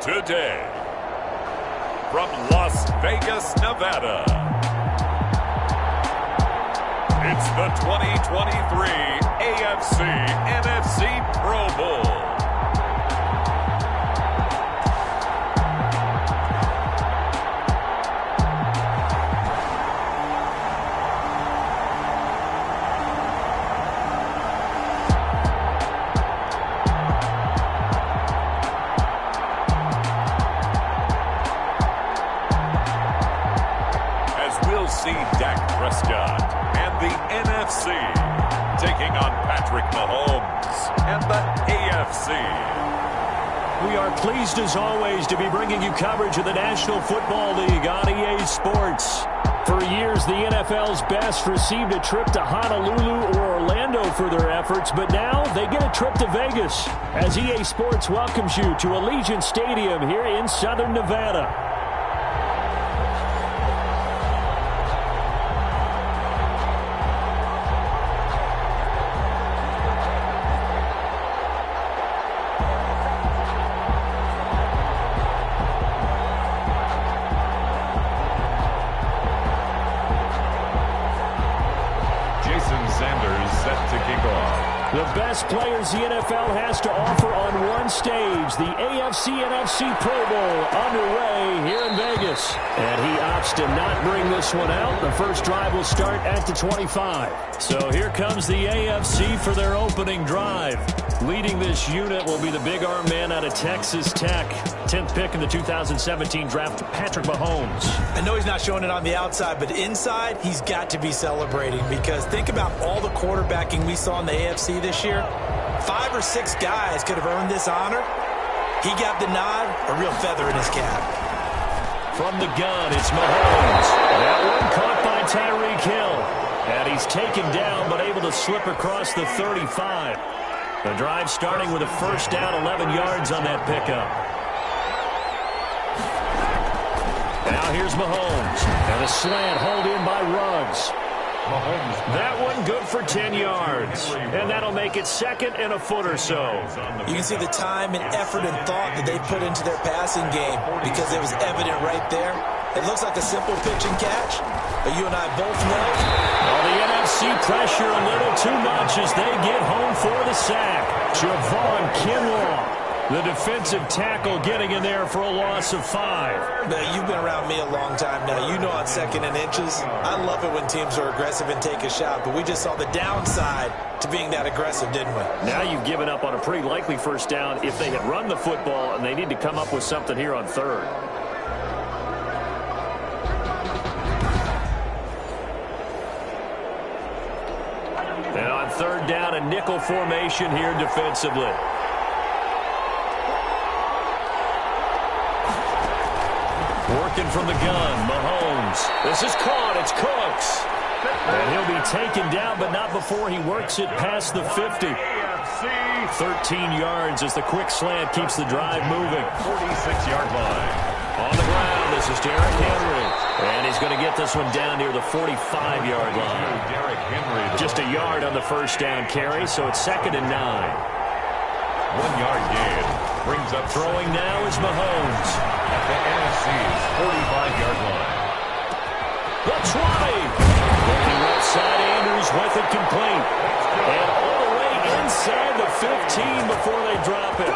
today. From Las Vegas, Nevada, it's the 2023 AFC-NFC Pro Bowl. See Dak Prescott and the NFC taking on Patrick Mahomes and the AFC. We are pleased as always to be bringing you coverage of the National Football League on EA Sports. For years, the NFL's best received a trip to Honolulu or Orlando for their efforts, but now they get a trip to Vegas as EA Sports welcomes you to Allegiant Stadium here in Southern Nevada. The best players the NFL has to offer on one stage. The AFC-NFC Pro Bowl underway here in Vegas. And he opts to not bring this one out. The first drive will start at the 25. So here comes the AFC for their opening drive. Leading this unit will be the big arm man out of Texas Tech. 10th pick in the 2017 draft, Patrick Mahomes. I know he's not showing it on the outside, but inside, he's got to be celebrating because think about all the quarterbacking we saw in the AFC this year. 5 or 6 guys could have earned this honor. He got the nod, a real feather in his cap. From the gun, it's Mahomes. That one caught by Tyreek Hill. And he's taken down, but able to slip across the 35. The drive starting with a first down, 11 yards on that pickup. Now here's Mahomes. And a slant hauled in by Ruggs. That one good for 10 yards. And that'll make it second and a foot or so. You can see the time and effort and thought that they put into their passing game because it was evident right there. It looks like a simple pitch and catch, but you and I both know. Well, the NFC pressure a little too much as they get home for the sack. Javon Kinlaw, the defensive tackle, getting in there for a loss of 5. Now, you've been around me a long time now. You know on second and inches, I love it when teams are aggressive and take a shot, but we just saw the downside to being that aggressive, didn't we? Now you've given up on a pretty likely first down if they had run the football, and they need to come up with something here on third. And on third down, a nickel formation here defensively. Working from the gun, Mahomes. This is caught. It's Cooks. And he'll be taken down, but not before he works it past the 50. 13 yards as the quick slant keeps the drive moving. 46-yard line. On the ground, this is Derrick Henry. And he's going to get this one down near the 45-yard line. Just a yard on the first down carry, so it's second and 9. 1-yard gain. Brings up throwing now is Mahomes. At the NFC's 45-yard line. The 20. Looking left side, Andrews with it complete. And all the way inside the 15 before they drop it.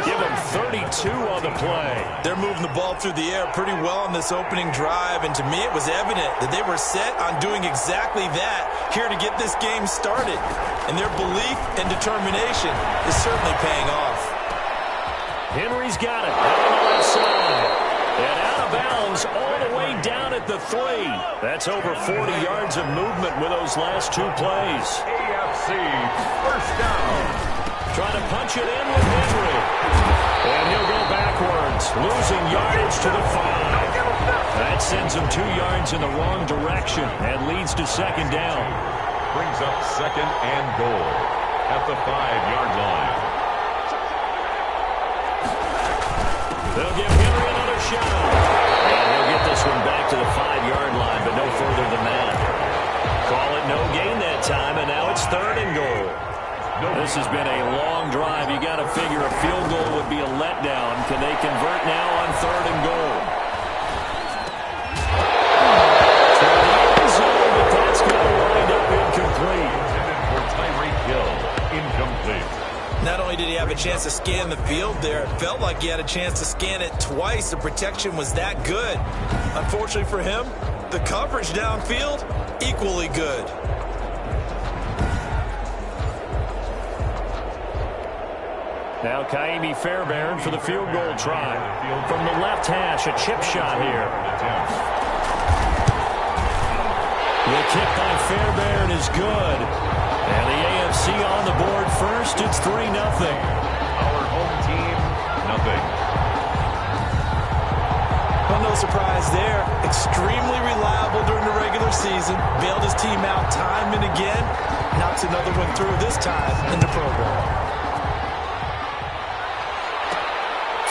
Give them 32 on the play. They're moving the ball through the air pretty well on this opening drive, and to me it was evident that they were set on doing exactly that here to get this game started. And their belief and determination is certainly paying off. Henry's got it out on the left side. And out of bounds all the way down at the 3. That's over 40 yards of movement with those last 2 plays. AFC first down. Trying to punch it in with Henry. And he'll go backwards, losing yardage to the 5. That sends him 2 yards in the wrong direction and leads to second down. Brings up second and goal at the 5-yard line. They'll give Henry another shot. And he'll get this one back to the 5-yard line, but no further than that. Call it no gain that time, and now it's third and goal. This has been a long drive. You got to figure a field goal would be a letdown. Can they convert now on 3rd and goal? To the end zone, but that's going to wind up incomplete. For Tyreek Hill, incomplete. Not only did he have a chance to scan the field there, it felt like he had a chance to scan it twice. The protection was that good. Unfortunately for him, the coverage downfield, equally good. Now Kaimi Fairbairn for the field goal try. From the left hash, a chip shot here. The kick by Fairbairn is good. And the AFC on the board first. It's 3-0. Our home team, nothing. Well, no surprise there. Extremely reliable during the regular season. Bailed his team out time and again. Knocks another one through, this time in the Pro Bowl.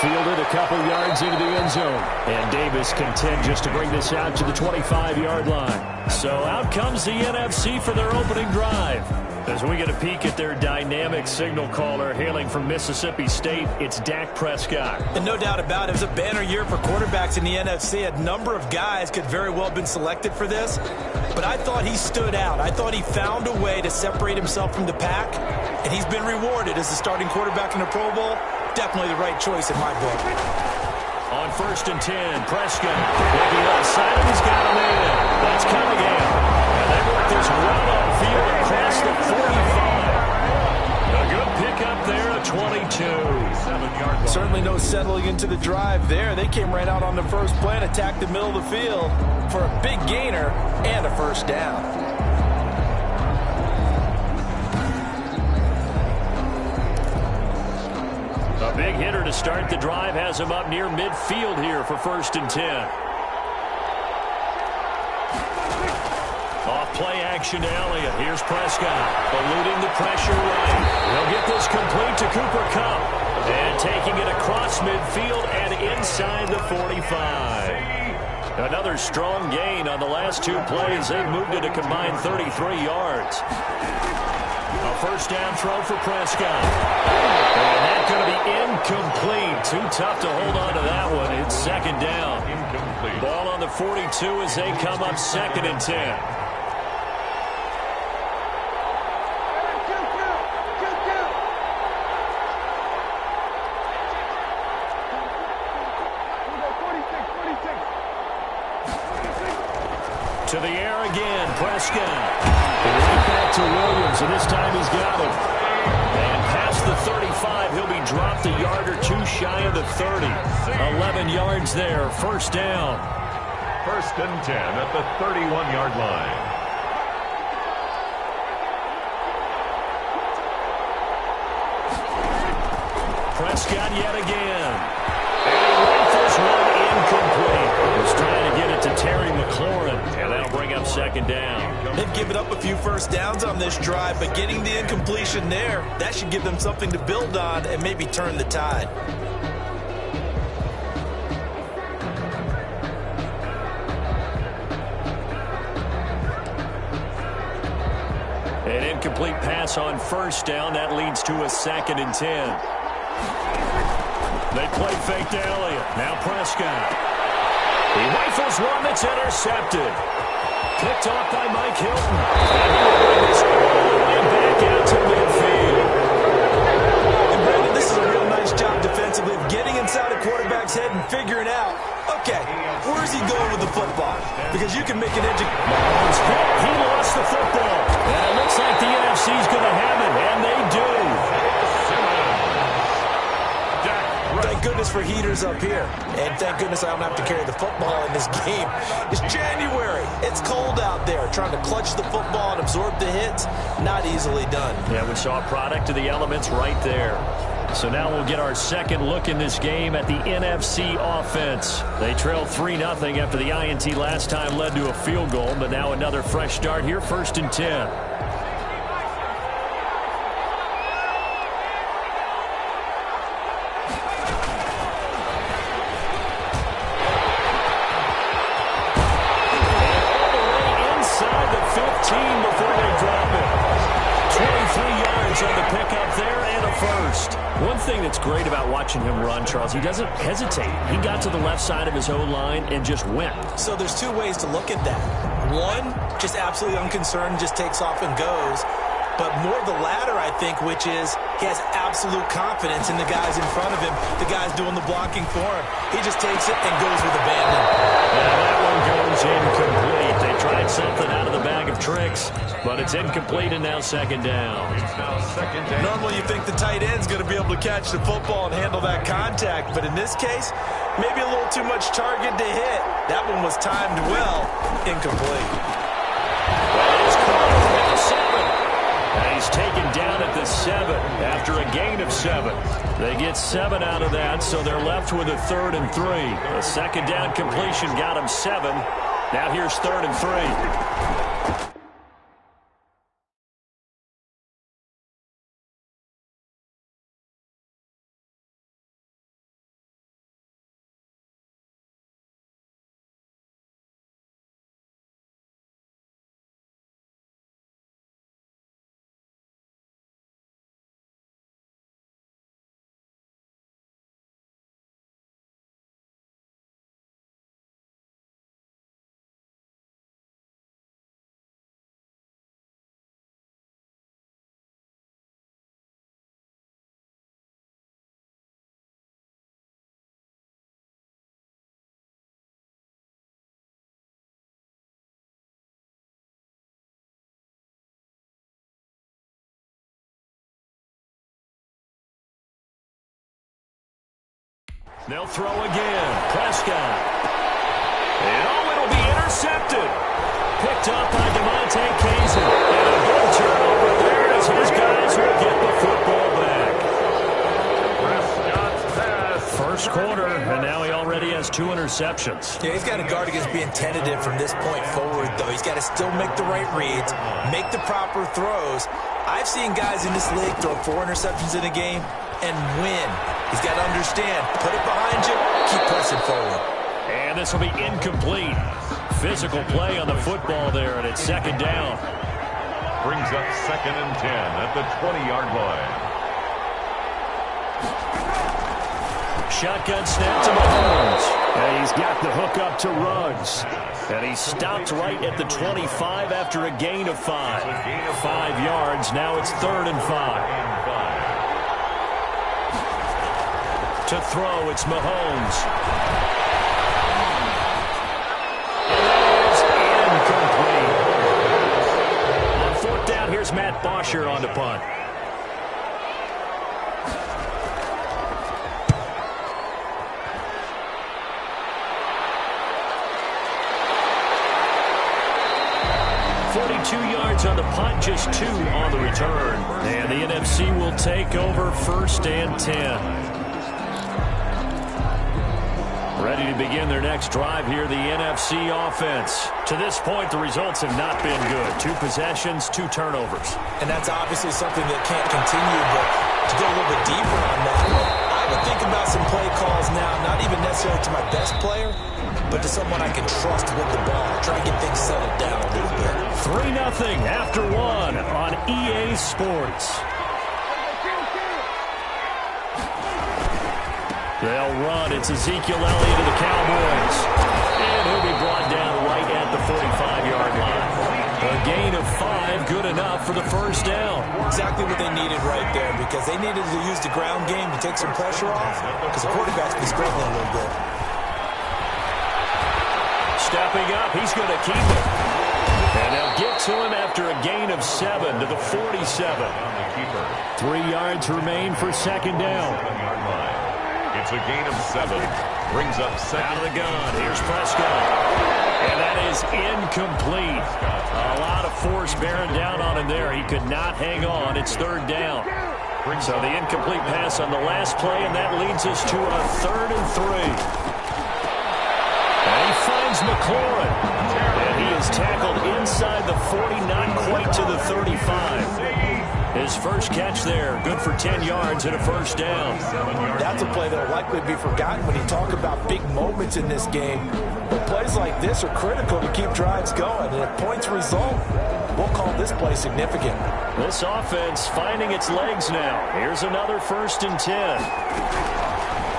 Fielded a couple yards into the end zone. And Davis content just to bring this out to the 25-yard line. So out comes the NFC for their opening drive. As we get a peek at their dynamic signal caller hailing from Mississippi State, it's Dak Prescott. And no doubt about it, it was a banner year for quarterbacks in the NFC. A number of guys could very well have been selected for this. But I thought he stood out. I thought he found a way to separate himself from the pack. And he's been rewarded as the starting quarterback in the Pro Bowl. Definitely the right choice in my book. On 1st and 10, Prescott looking outside, and he's got him in. That's Cunningham. And they work this run on field across the 45. A good pickup there, a 22. 7-yard line. Certainly no settling into the drive there. They came right out on the first play and attacked the middle of the field for a big gainer and a first down. A big hitter to start the drive has him up near midfield here for 1st and 10. Off play action to Elliott. Here's Prescott eluding the pressure right. He'll get this complete to Cooper Kupp. And taking it across midfield and inside the 45. Another strong gain on the last 2 plays. They've moved it a combined 33 yards. A first down throw for Prescott. And that's going to be incomplete. Too tough to hold on to that one. It's 2nd down. Incomplete. Ball on the 42 as they come up 2nd and 10. To the air again, Prescott. Right back to Williams, and this time he's got him. And past the 35, he'll be dropped a yard or 2 shy of the 30. 11 yards there, 1st down. 1st and 10 at the 31-yard line. Prescott yet again. And he rifles one incomplete. He's trying to get it to Terry McLaurin, and that'll bring up 2nd down. They've given up a few first downs on this drive, but getting the incompletion there, that should give them something to build on and maybe turn the tide. An incomplete pass on 1st down. That leads to a 2nd and 10. They play fake to Elliott. Now Prescott. He rifles one that's intercepted. Picked off by Mike Hilton. And he will bring this all the way back out to midfield. And Brandon, this is a real nice job defensively of getting inside a quarterback's head and figuring out, okay, where's he going with the football? Because you can make an Mahomes hit. He lost the football. And it looks like the NFC's going to have it, and they do. Thank goodness for heaters up here. And thank goodness I don't have to carry the football in this game. It's January. It's cold out there. Trying to clutch the football and absorb the hits, not easily done. Yeah, we saw a product of the elements right there. So now we'll get our second look in this game at the NFC offense. They trailed 3-0 after the INT last time led to a field goal, but now another fresh start here, 1st and 10. yards on the pickup there and a first. One thing that's great about watching him run, Charles, he doesn't hesitate. He got to the left side of his O-line and just went. So there's two ways to look at that. One, just absolutely unconcerned, just takes off and goes. But more the latter, I think, which is he has absolute confidence in the guys in front of him, the guys doing the blocking for him. He just takes it and goes with abandon. Yeah, that one goes incomplete. They tried something out of the bag of tricks, but it's incomplete and now second down. Normally you think the tight end's going to be able to catch the football and handle that contact, but in this case, maybe a little too much target to hit. That one was timed well, incomplete. Well, it's caught at the 7. And he's taken down at the 7 after a gain of 7. They get 7 out of that, so they're left with a 3rd and 3. A second down completion got him 7. Now here's 3rd and 3. They'll throw again. Prescott. And it'll be intercepted. Picked up by DeMonte Kazin. And a big turnover there as his guys will get the football back. Prescott's pass. First quarter, and now he already has 2 interceptions. Yeah, he's got to guard against being tentative from this point forward, though. He's got to still make the right reads, make the proper throws. I've seen guys in this league throw 4 interceptions in a game and win. He's got to understand, put it behind you, keep pressing forward. And this will be incomplete. Physical play on the football there, and it's second down. Brings up 2nd and 10 at the 20-yard line. Shotgun snap to Mahomes. And he's got the hook up to Ruggs. And he stopped right at the 25 after a gain of 5. 5 yards. Now it's 3rd and 5. To throw, it's Mahomes. And it's incomplete. On 4th down, here's Matt Bosher on the punt. On the punt, just 2 on the return. And the NFC will take over 1st and 10. Ready to begin their next drive here, the NFC offense. To this point, the results have not been good. 2 possessions, 2 turnovers. And that's obviously something that can't continue, but to go a little bit deeper on that, I would think about some play calls now, not even necessarily to my best player, but to someone I can trust with the ball. Try and get things settled down a little bit. 3-0 after 1 on EA Sports. They'll run. It's Ezekiel Elliott of the Cowboys. And he'll be brought down right at the 45-yard line. A gain of 5, good enough for the first down. Exactly what they needed right there, because they needed to use the ground game to take some pressure off, because the quarterback's been struggling a little bit. Stepping up, he's going to keep it. And they'll get to him after a gain of 7 to the 47. 3 yards remain for second down. It's a gain of 7. Brings up 2nd. Out of the gun. Here's Prescott. And that is incomplete. A lot of force bearing down on him there. He could not hang on. It's 3rd down. So the incomplete pass on the last play, and that leads us to a 3rd and 3. And he finds McLaurin. And he is tackled inside the 40, not quite to the 35. His first catch there, good for 10 yards and a first down. That's a play that will likely be forgotten when you talk about big moments in this game. But plays like this are critical to keep drives going. And if points result, we'll call this play significant. This offense finding its legs now. Here's another 1st and 10.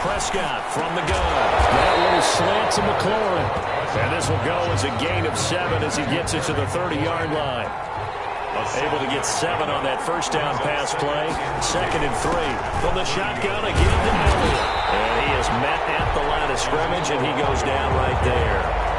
Prescott from the gun. That little slant to McLaurin. And this will go as a gain of 7 as he gets it to the 30-yard line. Able to get 7 on that first down pass play. 2nd and 3. From the shotgun again to Elliott. And he is met at the line of scrimmage, and he goes down right there.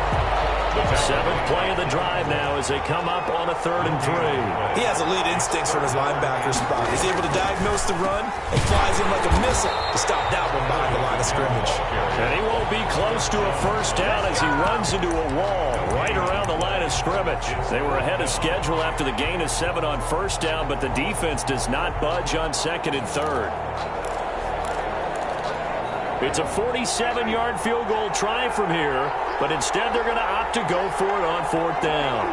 7th play of the drive now as they come up on a 3rd and 3. He has elite instincts from his linebacker spot. He's able to diagnose the run and flies in like a missile to stop that one behind the line of scrimmage. And he won't be close to a first down as he runs into a wall right around the line of scrimmage. They were ahead of schedule after the gain of 7 on first down, but the defense does not budge on 2nd and 3rd. It's a 47-yard field goal try from here, but instead they're going to opt to go for it on 4th down.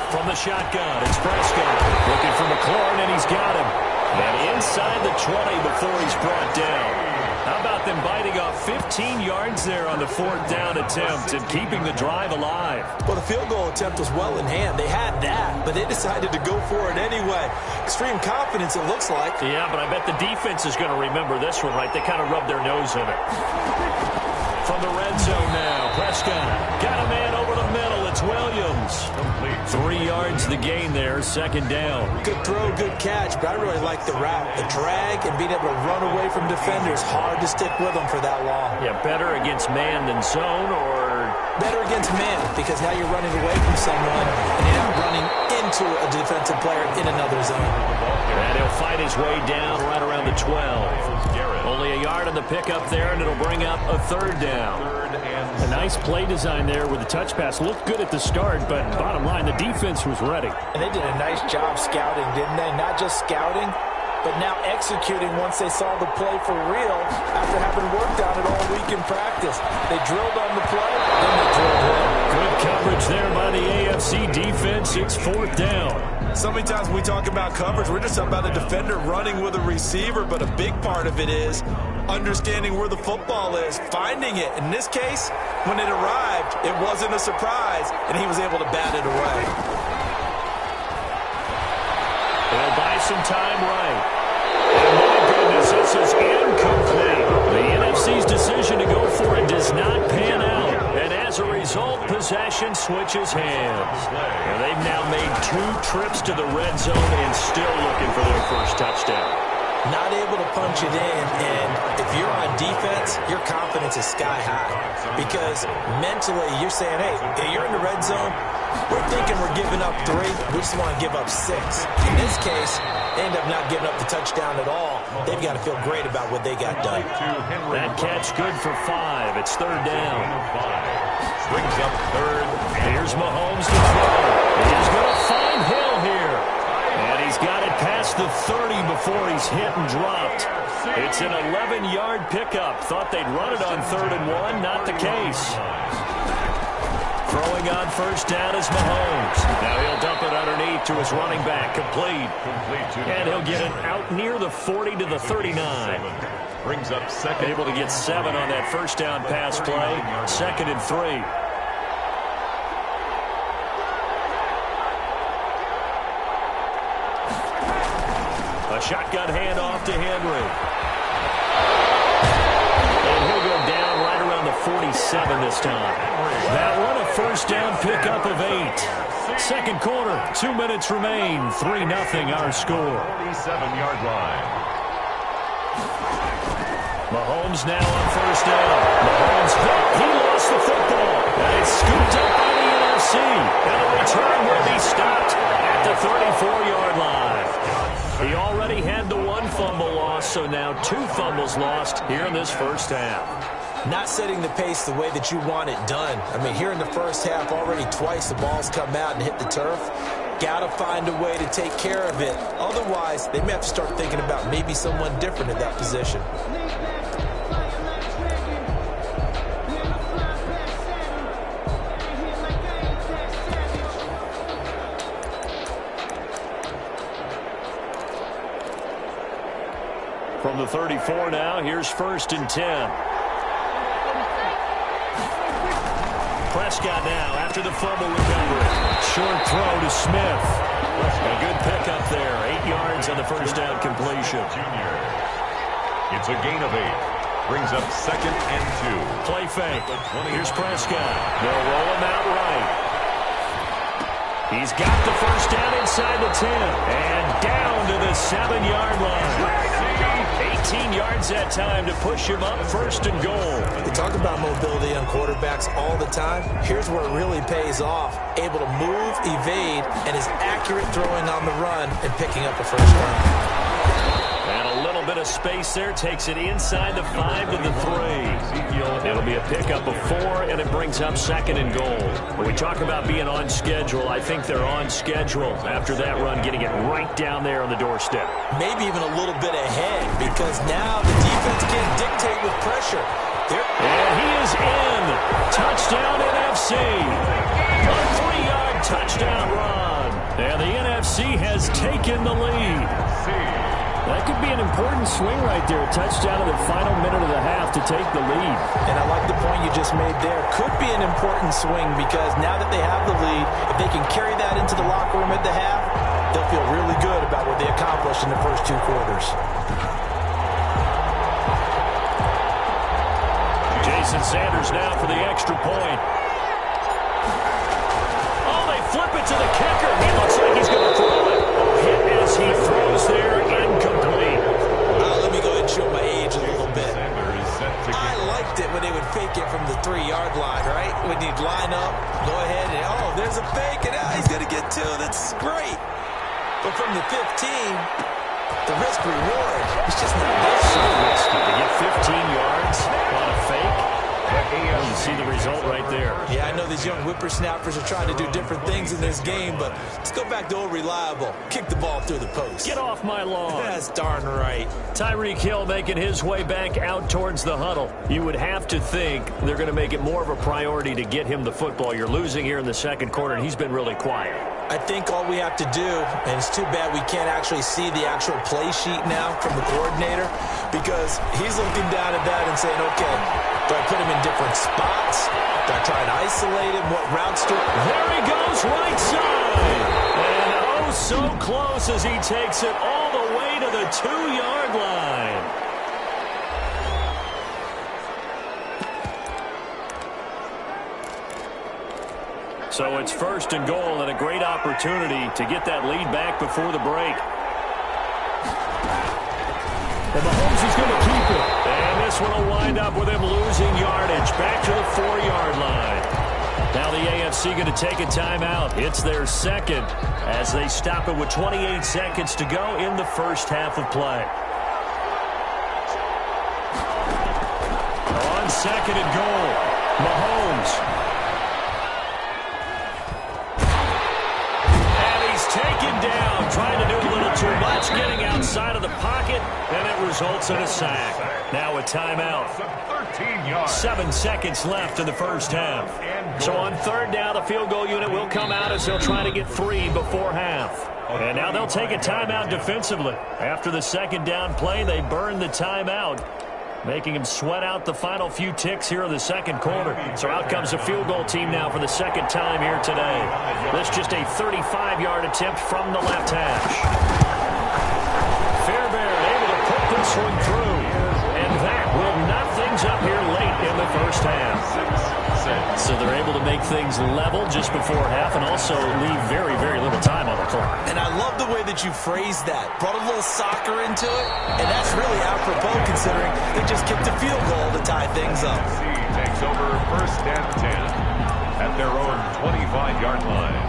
From the shotgun, it's Prescott. Looking for McLaurin, and he's got him. And inside the 20 before he's brought down. How about them biting off 15 yards there on the 4th down attempt and keeping the drive alive? Well, the field goal attempt was well in hand. They had that, but they decided to go for it anyway. Extreme confidence, it looks like. Yeah, but I bet the defense is going to remember this one, right? They kind of rubbed their nose in it. From the red zone now, Prescott got a man over the middle. It's Williams. 3 yards the gain there, 2nd down. Good throw, good catch, but I really like the route. The drag and being able to run away from defenders. Hard to stick with them for that long. Yeah, better against man than zone, or? Better against man, because now you're running away from someone and you're not running into a defensive player in another zone. And he'll fight his way down right around the 12. Only a yard on the pickup there, and it'll bring up a 3rd down. A nice play design there with the touch pass. Looked good at the start, but bottom line, the defense was ready. And they did a nice job scouting, didn't they? Not just scouting, but now executing once they saw the play for real after having worked on it all week in practice. They drilled on the play, then they drilled in. Good coverage there by the AFC defense. It's 4th down. So many times when we talk about coverage, we're just about a defender running with a receiver, but a big part of it is understanding where the football is, finding it. In this case, when it arrived, it wasn't a surprise, and he was able to bat it away. They'll buy some time right. And my goodness, this is incomplete. The NFC's decision to go for it does not pan out. And as a result, possession switches hands. And they've now made 2 trips to the red zone and still looking for their first touchdown. Not able to punch it in, and if you're on defense, your confidence is sky high. Because mentally, you're saying, hey, you're in the red zone, we're thinking we're giving up 3, we just want to give up 6. In this case, they end up not giving up the touchdown at all. They've got to feel great about what they got done. That catch good for 5. It's 3rd down. Brings up 3rd. Here's Mahomes to throw. He's going to find Hill here. And he's got it past the 30 before he's hit and dropped. It's an 11-yard pickup. Thought they'd run it on 3rd and 1. Not the case. Throwing on first down is Mahomes. Now he'll dump it underneath to his running back. Complete. And he'll get it out near the 40 to the 39. Brings up 2nd. Able to get 7 on that first down pass play. 2nd and 3. A shotgun handoff to Henry. And he'll go down right around the 47 this time. That one a first down pickup of 8. Second quarter, 2 minutes remain. 3-0 our score. 47-yard line. Mahomes now on first down. Mahomes hit. He lost the football. And it's scooped up by the NFC. And the return will be stopped at the 34-yard line. He already had the 1 fumble loss, so now 2 fumbles lost here in this first half. Not setting the pace the way that you want it done. I mean, here in the first half, already twice the ball's come out and hit the turf. Got to find a way to take care of it. Otherwise, they may have to start thinking about maybe someone different in that position. From the 34 now, here's 1st and 10. Prescott now after the fumble recovery. Short throw to Smith. A good pickup there. 8 yards on the first down completion. It's a gain of 8. Brings up 2nd and 2. Play fake. Here's Prescott. They'll roll him out right. He's got the first down inside the 10. And down to the 7-yard line. 18 yards that time to push him up 1st and goal. We talk about mobility on quarterbacks all the time. Here's where it really pays off. Able to move, evade, and is accurate throwing on the run and picking up a first down. And a little bit of space there. Takes it inside the 5 to the 3. It'll be a pickup of 4, and it brings up 2nd and goal. When we talk about being on schedule, I think they're on schedule after that run, getting it right down there on the doorstep. Maybe even a little bit ahead, because now the defense can't dictate with pressure. And he is in. Touchdown NFC. A 3-yard touchdown run. And the NFC has taken the lead. That could be an important swing right there. A touchdown in the final minute of the half to take the lead. And I like the point you just made there. Could be an important swing because now that they have the lead, if they can carry that into the locker room at the half, they'll feel really good about what they accomplished in the first 2 quarters. Jason Sanders now for the extra point. Oh, they flip it to the kicker. He looks like he's going to throw it. Hit as he throws there, incomplete. Let me go ahead and show my age a little bit. I liked it when they would fake it from the 3-yard line, right? When you'd line up, go ahead and, oh, there's a fake, and he's going to get 2. That's great. But from the 15, the risk-reward, it's just not there. So risky to get 15 yards on a fake. You see the result right there. Yeah, I know these young whippersnappers are trying to do different things in this game, but let's go back to old reliable. Kick the ball through the post. Get off my lawn. That's darn right. Tyreek Hill making his way back out towards the huddle. You would have to think they're going to make it more of a priority to get him the football. You're losing here in the 2nd quarter, and he's been really quiet. I think all we have to do, and it's too bad we can't actually see the actual play sheet now from the coordinator, because he's looking down at that and saying, okay, do I put him in different spots? Do I try and isolate him? What routes do I... There he goes, right side. And oh, so close as he takes it all the way to the 2-yard line. So it's 1st and goal and a great opportunity to get that lead back before the break. And Mahomes is going to keep it. And this one will wind up with him losing yardage back to the 4-yard line. Now the AFC going to take a timeout. It's their 2nd as they stop it with 28 seconds to go in the first half of play. On 2nd and goal, Mahomes. Taken down, trying to do a little too much, getting outside of the pocket, and it results in a sack. Now a timeout. 7 seconds left in the first half. So on 3rd down, the field goal unit will come out as they'll try to get 3 before half. And now they'll take a timeout defensively. After the 2nd down play, they burn the timeout, making him sweat out the final few ticks here in the 2nd quarter. So out comes the field goal team now for the 2nd time here today. This just a 35-yard attempt from the left hash. Fairbairn able to put this one through. And that will knock things up here late in the first half. So they're able to make things level just before half and also leave very, very little time on the clock. And I love the way that you phrased that. Brought a little soccer into it, and that's really apropos considering they just kicked a field goal to tie things up. Takes over 1st and 10 at their own 25-yard line.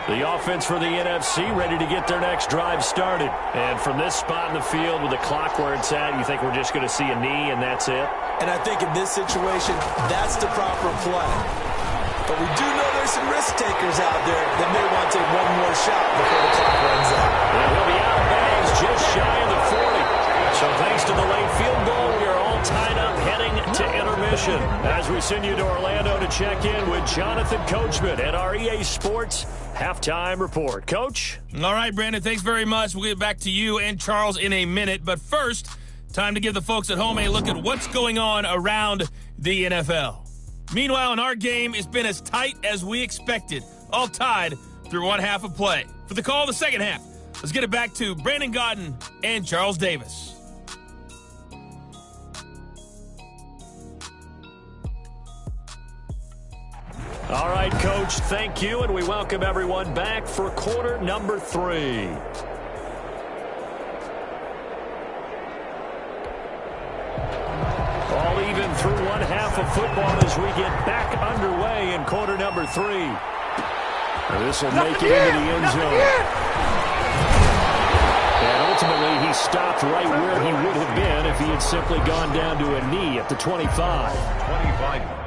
The offense for the NFC ready to get their next drive started. And from this spot in the field with the clock where it's at, you think we're just going to see a knee and that's it? And I think in this situation, that's the proper play. But we do know there's some risk takers out there that may want to take one more shot before the clock runs out. And he'll be out of bounds just shy of the 40. So thanks to the late field goal, we are all tied up heading to intermission. As we send you to Orlando to check in with Jonathan Coachman at our EA Sports Halftime Report. Coach? All right, Brandon, thanks very much. We'll get back to you and Charles in a minute. But first, Time to give the folks at home a look at what's going on around the NFL. Meanwhile, in our game, it's been as tight as we expected, all tied through one half of play. For the call of the second half, let's get it back to Brandon Gaudin and Charles Davis. All right, Coach, thank you, and we welcome everyone back for quarter number 3. All even through one half of football as we get back underway in quarter number 3. This will make it into the end zone. And ultimately, he stopped right where he would have been if he had simply gone down to a knee at the 25. 25.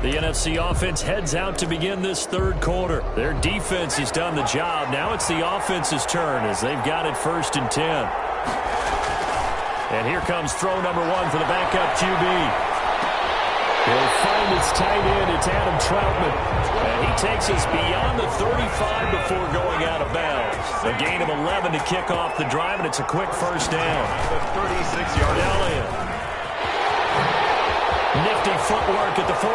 The NFC offense heads out to begin this third quarter. Their defense has done the job. Now it's the offense's turn as they've got it 1st and 10. And here comes throw number 1 for the backup QB. He'll find his tight end. It's Adam Troutman. And he takes us beyond the 35 before going out of bounds. A gain of 11 to kick off the drive, and it's a quick first down. The 36-yard Elliott. Nifty footwork at the 45.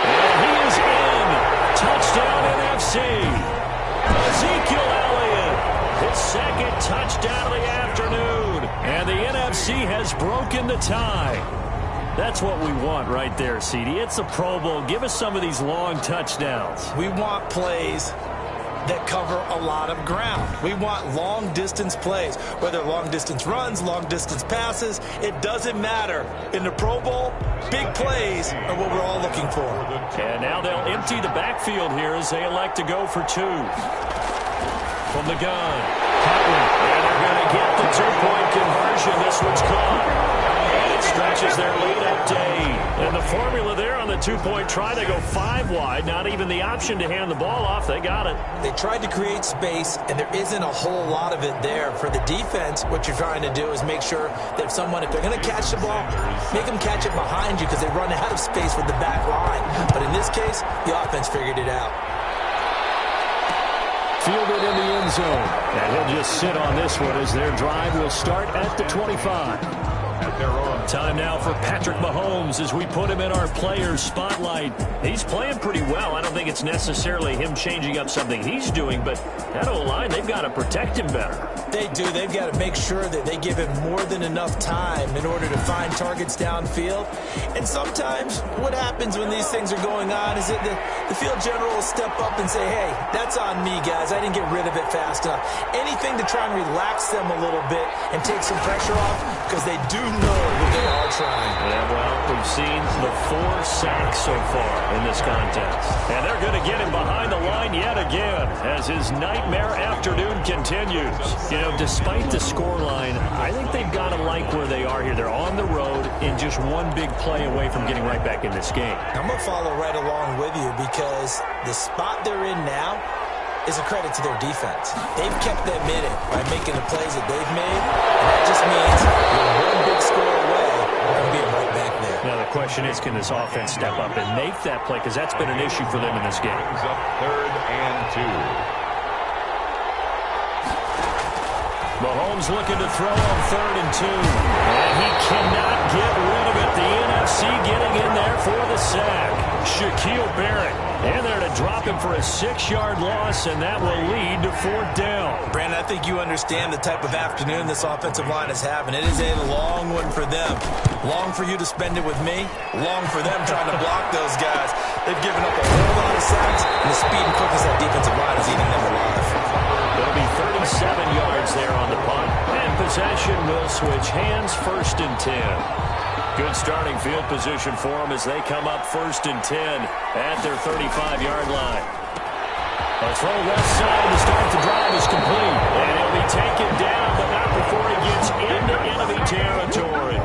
And he is in. Touchdown NFC. Ezekiel Elliott. His second touchdown of the afternoon. And the NFC has broken the tie. That's what we want right there, CD. It's a Pro Bowl. Give us some of these long touchdowns. We want plays that cover a lot of ground. We want long-distance plays, whether long-distance runs, long-distance passes. It doesn't matter. In the Pro Bowl, big plays are what we're all looking for. And now they'll empty the backfield here as they elect to go for 2. From the gun, Putnam, and they're going to get the 2-point conversion. This one's caught. And it stretches their lead up to 8. And the formula there on the 2-point try, they go 5 wide. Not even the option to hand the ball off. They got it. They tried to create space, and there isn't a whole lot of it there. For the defense, what you're trying to do is make sure that if they're going to catch the ball, make them catch it behind you because they run out of space with the back line. But in this case, the offense figured it out. Fielded in the end zone. And he'll just sit on this one as their drive will start at the 25. Time now for Patrick Mahomes as we put him in our players spotlight. He's playing pretty well. I don't think it's necessarily him changing up something he's doing, but that O-line, they've got to protect him better. They do. They've got to make sure that they give him more than enough time in order to find targets downfield. And sometimes what happens when these things are going on is that the field general will step up and say, hey, that's on me, guys. I didn't get rid of it fast enough. Anything to try and relax them a little bit and take some pressure off because they do know that they are trying. Yeah, well, we've seen the 4 sacks so far in this contest. And they're going to get him behind the line yet again as his nightmare afternoon continues. You know, despite the scoreline, I think they've got to like where they are here. They're on the road and just one big play away from getting right back in this game. I'm going to follow right along with you because the spot they're in now is a credit to their defense. They've kept them in it by making the plays that they've made, and that just means you're one big score away from being right back there. Now the question is, can this offense step up and make that play? Because that's been an issue for them in this game. Up 3rd and 2. Mahomes looking to throw on 3rd and 2. And he cannot get rid of it. The NFC getting in there for the sack. Shaquille Barrett in there to drop him for a 6-yard loss, and that will lead to 4th down. Brandon, I think you understand the type of afternoon this offensive line is having. It is a long one for them. Long for you to spend it with me. Long for them trying to block those guys. They've given up a whole lot of sacks, and the speed and quickness of that defensive line is eating them alive. It'll be 37 yards there on the punt. And possession will switch hands, 1st and 10. Good starting field position for them as they come up 1st and 10 at their 35-yard line. A throw left side to start the drive is complete. And he'll be taken down, but not before he gets into enemy territory.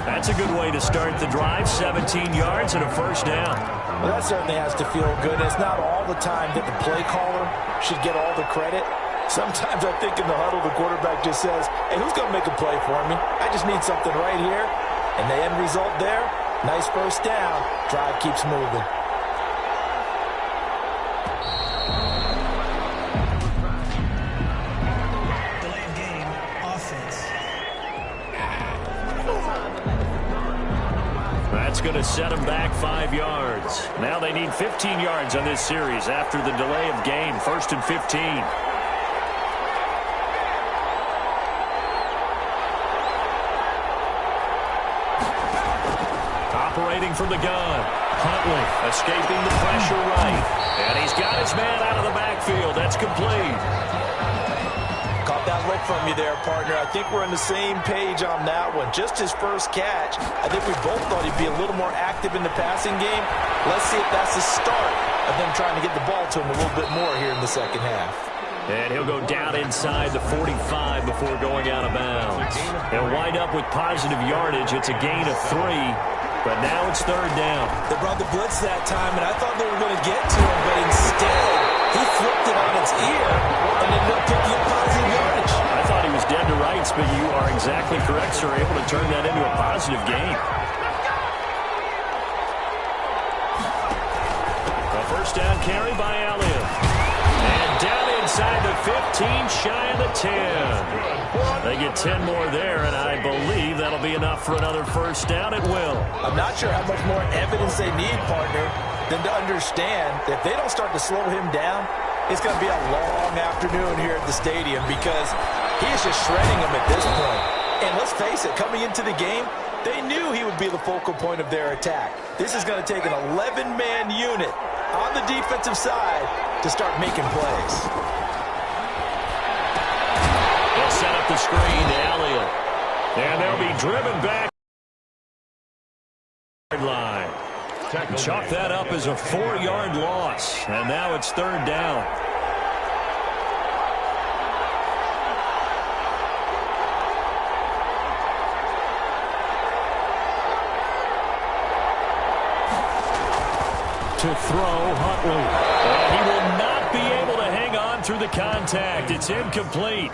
That's a good way to start the drive, 17 yards and a 1st down. Well, that certainly has to feel good. It's not all the time that the play caller should get all the credit. Sometimes I think in the huddle, the quarterback just says, hey, who's going to make a play for me? I just need something right here. And the end result there, nice 1st down. Drive keeps moving. Delayed game, offense. That's going to set them back 5 yards. Now they need 15 yards on this series after the delay of game. 1st and 15. Operating from the gun. Huntley escaping the pressure right. And he's got his man out of the backfield. That's complete. Caught that look from you there, partner. I think we're on the same page on that one. Just his first catch. I think we both thought he'd be a little more active in the passing game. Let's see if that's the start of them trying to get the ball to him a little bit more here in the second half. And he'll go down inside the 45 before going out of bounds. They'll wind up with positive yardage. It's a gain of 3. But now it's 3rd down. They brought the blitz that time, and I thought they were going to get to him, but instead, he flipped it on its ear and ended up picking up positive yardage. I thought he was dead to rights, but you are exactly correct, sir. Able to turn that into a positive gain. A 1st down carry by Elliott. And down inside the 15, shy of the 10. They get 10 more there, and I believe that'll be enough for another 1st down. It will. I'm not sure how much more evidence they need, partner, than to understand that if they don't start to slow him down, it's going to be a long afternoon here at the stadium because he is just shredding them at this point. And let's face it, coming into the game, they knew he would be the focal point of their attack. This is going to take an 11-man unit on the defensive side to start making plays. They'll set up the screen to Elliott. And they'll be driven back. Line. Chalk that up as a 4-yard loss. And now it's 3rd down. To throw, Huntley. And he will not be able to hang on through the contact. It's incomplete.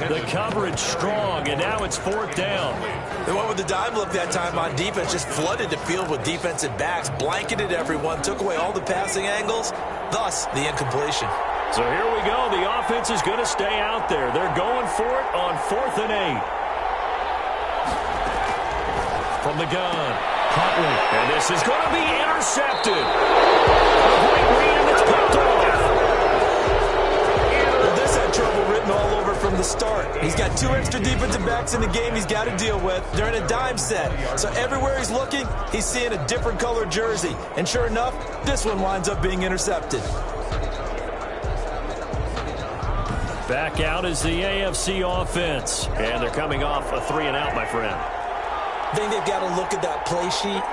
The coverage strong, and now it's 4th down. They went with the dime look that time on defense, just flooded the field with defensive backs, blanketed everyone, took away all the passing angles, thus the incompletion. So here we go. The offense is going to stay out there. They're going for it on 4th and 8. From the gun, Huntley. And this is going to be intercepted. A great read, and it's picked off. Well, this had trouble written all over from the start. He's got 2 extra defensive backs in the game he's got to deal with. They're in a dime set. So everywhere he's looking, he's seeing a different color jersey. And sure enough, this one winds up being intercepted. Back out is the AFC offense. And they're coming off a 3-and-out, my friend. I think they've got to look at that play sheet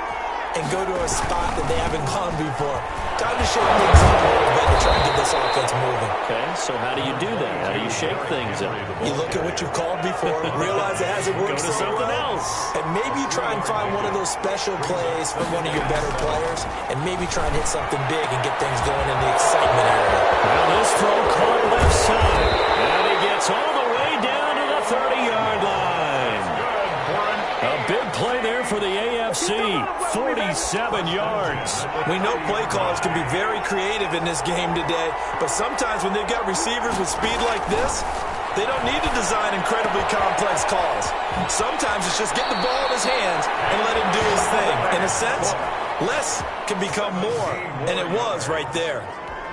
and go to a spot that they haven't gone before. Time to shake things up a little bit to try and get this offense moving. Okay, so how do you do that? How do you shake things up? You look at what you've called before, realize it hasn't worked Go to something else. and maybe you try and find one of those special plays from one of your better players, and maybe try and hit something big and get things going in the excitement area. Well, this throw caught left side, and he gets all the way down to the 30-yard line. A big play there for the AFC, 47 yards. We know play callers can be very creative in this game today, but sometimes when they've got receivers with speed like this, They don't need to design incredibly complex calls. Sometimes it's just get the ball in his hands and let him do his thing. In a sense, less can become more, and it was right there.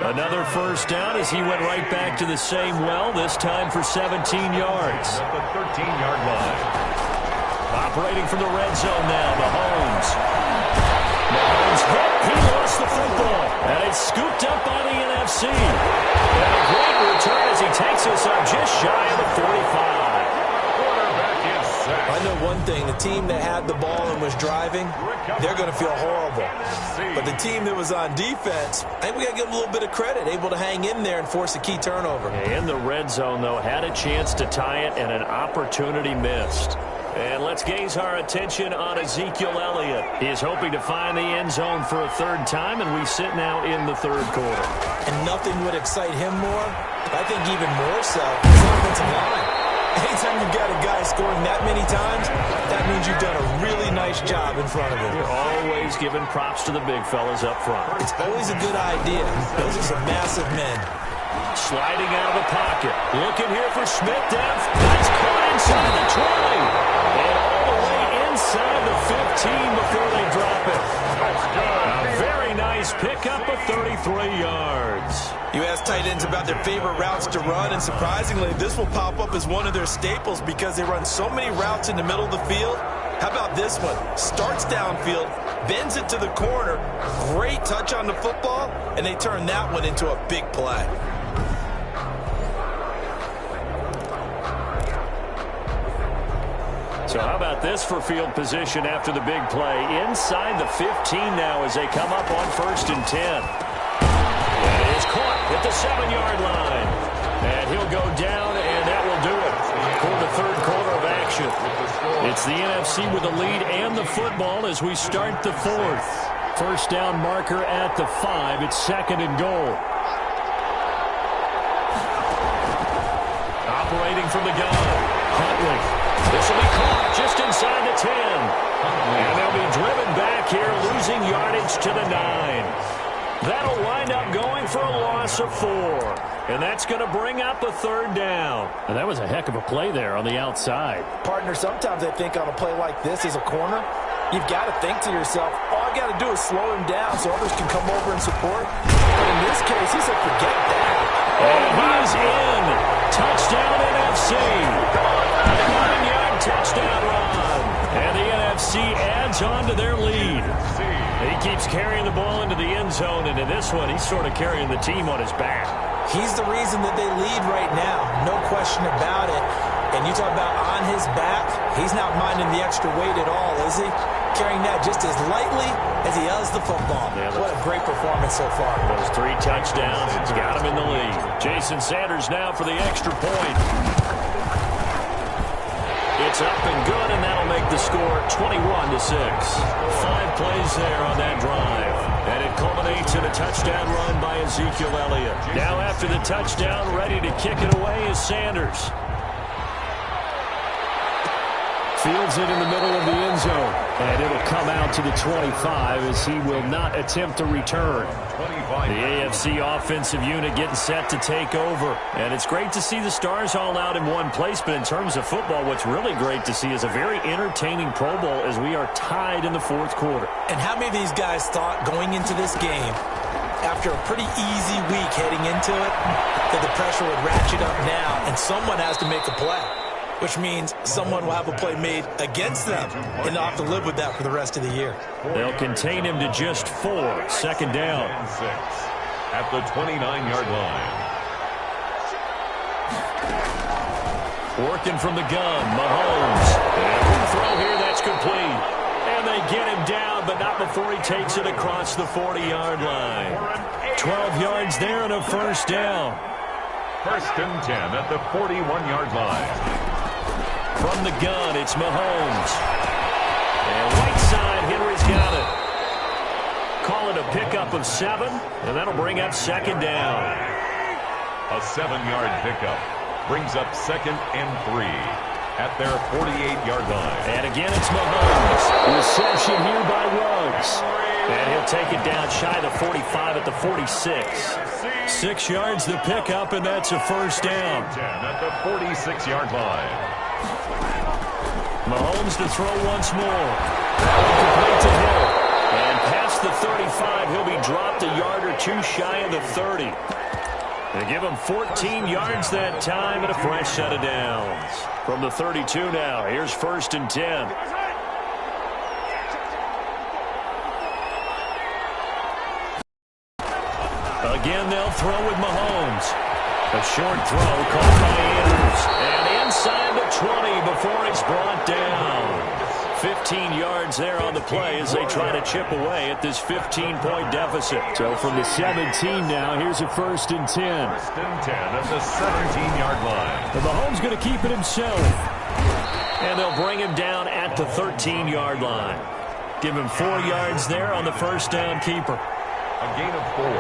Another first down as he went right back to the same well, this time for 17 yards. At the 13-yard line. Operating from the red zone now, Mahomes. Mahomes hit. He lost the football. And it's scooped up by the NFC. And a great return as he takes us up just shy of the 45. I know one thing, the team that had the ball and was driving, they're going to feel horrible. But the team that was on defense, I think we got to give them a little bit of credit, able to hang in there and force a key turnover. In the red zone, though, had a chance to tie it and an opportunity missed. And let's gaze our attention on Ezekiel Elliott. He is hoping to find the end zone for a third time, and we sit now in the third quarter. And nothing would excite him more, I think even more so, his offensive line. Anytime you've got a guy scoring that many times, that means you've done a really nice job in front of him. You're always giving props to the big fellas up front. It's always a good idea. Those are some massive men. Sliding out of the pocket. Looking here for Smith down. That's caught inside the 20. And all the way inside the 15 before they drop it. A very nice pickup of 33 yards. You ask tight ends about their favorite routes to run, and surprisingly, this will pop up as one of their staples because they run so many routes in the middle of the field. How about this one? Starts downfield, bends it to the corner, great touch on the football, and they turn that one into a big play. So how about this for field position after the big play? Inside the 15 now as they come up on 1st and 10. And it is caught at the 7-yard line. And he'll go down, and that will do it for the third quarter of action. It's the NFC with the lead and the football as we start the fourth. First down marker at the 5. It's 2nd and goal. Operating from the gun. Huntley. This will be caught just inside the 10. And they'll be driven back here, losing yardage to the 9. That'll wind up going for a loss of 4. And that's going to bring up a third down. And that was a heck of a play there on the outside. Partner, sometimes I think on a play like this as a corner, you've got to think to yourself, all I got to do is slow him down so others can come over and support. But in this case, he said, forget that. And he is in. Touchdown NFC. 9-yard touchdown run. And the NFC adds on to their lead. He keeps carrying the ball into the end zone, and in this one, he's sort of carrying the team on his back. He's the reason that they lead right now. No question about it. And you talk about on his back, he's not minding the extra weight at all, is he? Carrying that just as lightly as he does the football. Yeah, what a great performance so far. Those 3 touchdowns, it's got him in the lead. Jason Sanders now for the extra point. It's up and good, and that'll make the score 21-6. 5 plays there on that drive. And it culminates in a touchdown run by Ezekiel Elliott. Now after the touchdown, ready to kick it away is Sanders. Fields it in the middle of the end zone. And it'll come out to the 25 as he will not attempt to return. The AFC offensive unit getting set to take over. And it's great to see the stars all out in one place. But in terms of football, what's really great to see is a very entertaining Pro Bowl as we are tied in the fourth quarter. And how many of these guys thought going into this game, after a pretty easy week heading into it, that the pressure would ratchet up now and someone has to make a play? Which means someone will have a play made against them, and they'll have to live with that for the rest of the year. They'll contain him to just 4. 2nd down. 6 at the 29-yard line. Working from the gun, Mahomes. And the throw here, that's complete. And they get him down, but not before he takes it across the 40-yard line. 12 yards there and a first down. 1st and 10 at the 41-yard line. From the gun, it's Mahomes. And right side, Henry's got it. Call it a pickup of 7, and that'll bring up 2nd down. A 7-yard pickup brings up 2nd and 3 at their 48-yard line. And again, it's Mahomes. Reception here by Ruggs. And he'll take it down shy of the 45 at the 46. 6 yards the pickup, and that's a first down. 10 at the 46-yard line. Mahomes to throw once more. That one complete to Hill. And past the 35, he'll be dropped a yard or two shy of the 30. They give him 14 yards that time and a fresh set of downs. From the 32 now, here's 1st and 10. Again, they'll throw with Mahomes. A short throw caught by Andrews. And inside the 20 before it's brought down. 15 yards there on the play as they try to chip away at this 15-point deficit. So from the 17 now, here's a 1st and 10. 1st and 10 at the 17-yard line. And Mahomes going to keep it himself. And they'll bring him down at the 13-yard line. Give him 4 yards there on the first down keeper. A gain of 4.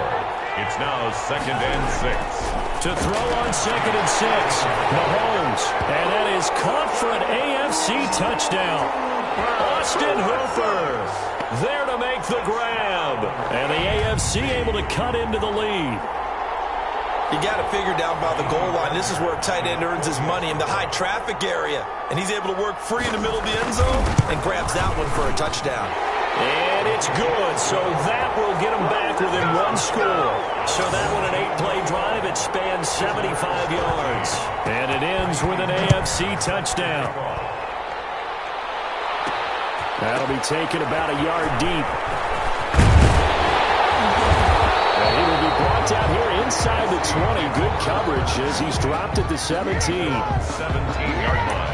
It's now 2nd and 6. To throw on 2nd and 6, Mahomes. And that is caught for an AFC touchdown. Austin Hooper there to make the grab. And the AFC able to cut into the lead. You got to figure down by the goal line. This is where a tight end earns his money in the high traffic area. And he's able to work free in the middle of the end zone and grabs that one for a touchdown. And it's good, so that will get them back within 1 score. So that one, an 8-play drive, it spans 75 yards. And it ends with an AFC touchdown. That'll be taken about a yard deep. And he will be brought down here inside the 20. Good coverage as he's dropped at the 17. 17-yard line.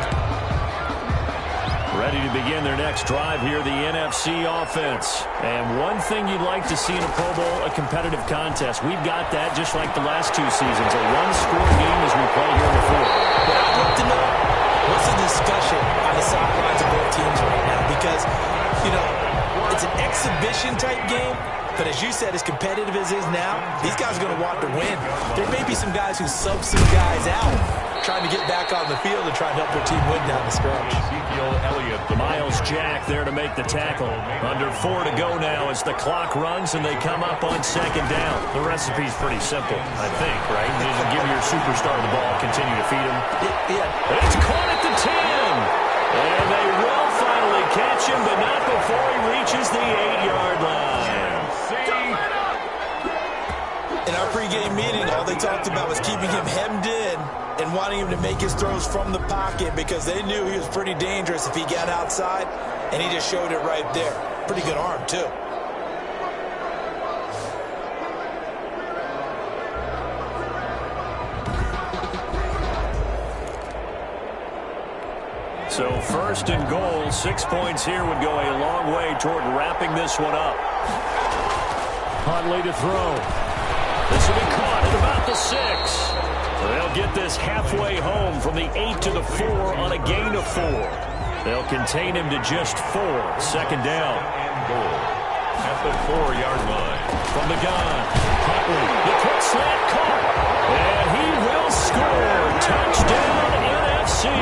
Ready to begin their next drive here, the NFC offense. And one thing you'd like to see in a Pro Bowl, a competitive contest. We've got that just like the last 2 seasons. A one-score game as we play here in the fourth. But I'd love to know what's the discussion on the sidelines of both teams right now. Because, you know, it's an exhibition-type game. But as you said, as competitive as it is now, these guys are going to want to win. There may be some guys who sub some guys out, trying to get back on the field and try to help their team win down the stretch. Ezekiel Elliott. Myles Jack there to make the tackle. Under 4 to go now as the clock runs and they come up on 2nd down. The recipe's pretty simple, I think, right? You just give your superstar the ball, continue to feed him. Yeah. It's caught at the 10. And they will finally catch him, but not before he reaches the 8-yard line. In our pregame meeting, all they talked about was keeping him hemmed in and wanting him to make his throws from the pocket because they knew he was pretty dangerous if he got outside, and he just showed it right there. Pretty good arm, too. So 1st and goal, 6 points here would go a long way toward wrapping this one up. Huntley to throw. This will be caught at about the 6. They'll get this halfway home from the 8 to the 4 on a gain of 4. They'll contain him to just 4. 2nd down. And goal at the 4-yard line. From the gun, Huntley, the quick slant caught. And he will score. Touchdown NFC.